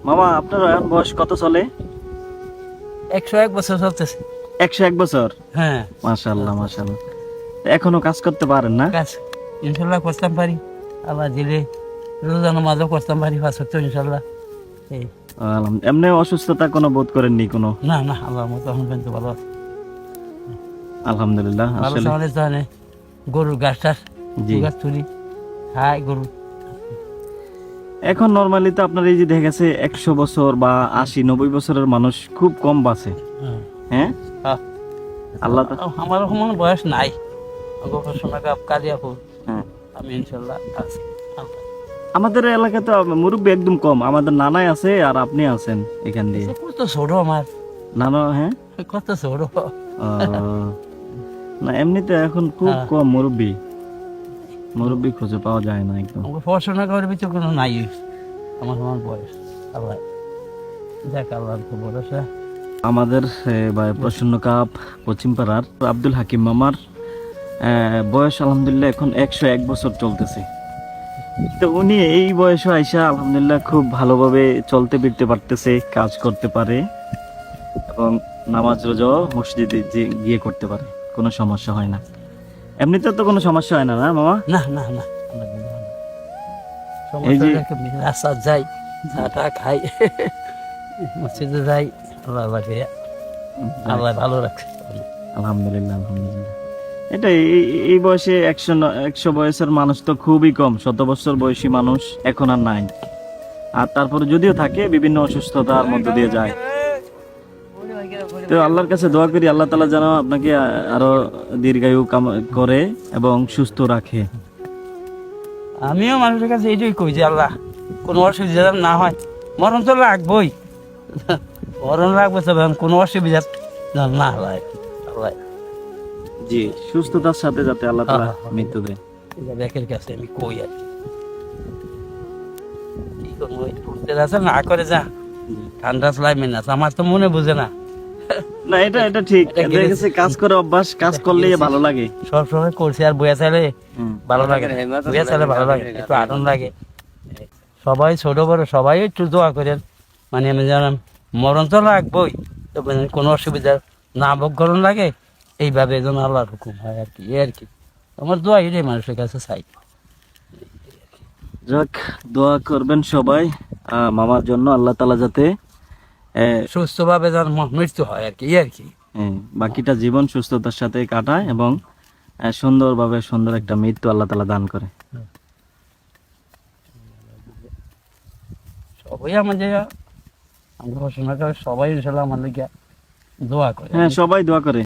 মামা আপনার এখন বয়স কত চলে? 101 বছর চলতেছে। 101 বছর? হ্যাঁ, মাশাআল্লাহ মাশাআল্লাহ। এখনো কাজ করতে পারেন না? কাজ ইনশাল্লাহ করতাম পারি। আবার দিলে রোজা নামাজও করতাম পারি 5 ওয়াক্ত ইনশাল্লাহ। এই এমনি অসুস্থতা কোনো বোধ করেননি কোনো? না না, আল্লাহর মতো এখন পর্যন্ত ভালো আছে। আলহামদুলিল্লাহ। ভালো আসলে আমাদের জানে গরুর ঘাস টাস জি। গাছ তুলি খাই গরু। এখন নরমালি তো আপনার এই যে দেখা গেছে 100 বছর বা 80-90 বছরের মানুষ খুব কম বাঁচে। হ্যাঁ। হ্যাঁ, হ্যাঁ। আল্লাহ আমার সমান বয়স নাই। গবেষণা কালিয়া ফুল হ্যাঁ। আমি ইনশাল্লাহ আছি। আমাদের এলাকায় তো মুরব্বী একদম কম। আমাদের নানাই আছে আর আপনি আছেন এখান দিয়ে। কত ছোট আমার, নানা? হ্যাঁ। কত ছোট। ও, না এমনিতে এখন খুব হ্যাঁ। কম মুরব্বী খুঁজে পাওয়া যায় না একদম। আমার পড়াশোনা করার ভিতরে কোনো নাই আমার সমান বয়স। আল্লাহ দেখ, আল্লাহর তো ভরসা। আমাদের প্রসন্ন কাপ পশ্চিমপাড়ার আব্দুল হাকিম মামার বয়স আলহামদুলিল্লাহ এখন 101 বছর চলতেছে। তো উনি এই বয়সে আইসা আলহামদুলিল্লাহ খুব ভালোভাবে চলতে ফিরতে পারতেছে, কাজ করতে পারে এবং নামাজ রোজাও মসজিদে গিয়ে করতে পারে, কোনো সমস্যা হয় না। এমনিতে তো কোনো সমস্যা হয় না, না মামা? না না না, এই যে রাস্তা যাই, চাটা খাই, মসজিদে যাই, আল্লাহ লাগে, আল্লাহ ভালো রাখছে। আলহামদুলিল্লাহ আলহামদুলিল্লাহ। এটা এই বয়সে 100 বয়সের মানুষ তো খুবই কম। 100 বছর বয়সী মানুষ এখন আর নাই। আর তারপরে যদিও থাকে বিভিন্ন অসুস্থতার মধ্য দিয়ে যায়। তো আল্লাহর কাছে দোয়া করি আল্লাহ তাআলা যেন আপনাকে আরো দীর্ঘায়ু করে এবং সুস্থ রাখে। আমিও মানুষের কাছে এইটাই কই যে আল্লাহ কোনো অসুবিধা যেন না হয়। মরণ তো লাগবই, মরণ লাগবে, তবে কোনো অসুবিধা যেন না হয়। আল্লাহ জি, সুস্থতার সাথে যাতে আল্লাহ তাআলা মৃত্যু দেয়। এটা ব্যাকের কাছে আমি কই আর কি। কি করবো, উঠতে যাচ্ছে না করে যা, ঠান্ডা লাগবে না, আমার তো মনে বুঝে না। না এটা ঠিক। এটা এদের কাছে কাজ করে অভ্যাস, কাজ করলেই ভালো লাগে। সব সময় করছি আর বইয়া চাইলে ভালো লাগে না। বইয়া চাইলে ভালো লাগে, একটু আনন্দ লাগে। সবাই ছোট বড় সবাই একটু দোয়া করেন, মানে আমি জানাম মরণ তো লাগবই, তবে কোনো অসুবিধা না ভোগ লাগে, এইভাবে যেন আল্লাহর হুকুম হয় আর কি। এই আর কি আমার দোয়া, এটাই মানুষের কাছে চাই। যাক, দোয়া করবেন সবাই মামার জন্য, আল্লাহ তাআলা যাতে সুস্থভাবে যেন মৃত্যু হয় আর কি। এই আর কি বাকিটা জীবন সুস্থতার সাথে কাটায় এবং সুন্দরভাবে সুন্দর একটা মৃত্যু আল্লাহ তাআলা দান করে। সবাই আমাদের আমরা পড়াশোনা করে সবাই ইনশাল্লাহ আমার লিগে দোয়া করে। হ্যাঁ, সবাই দোয়া করে।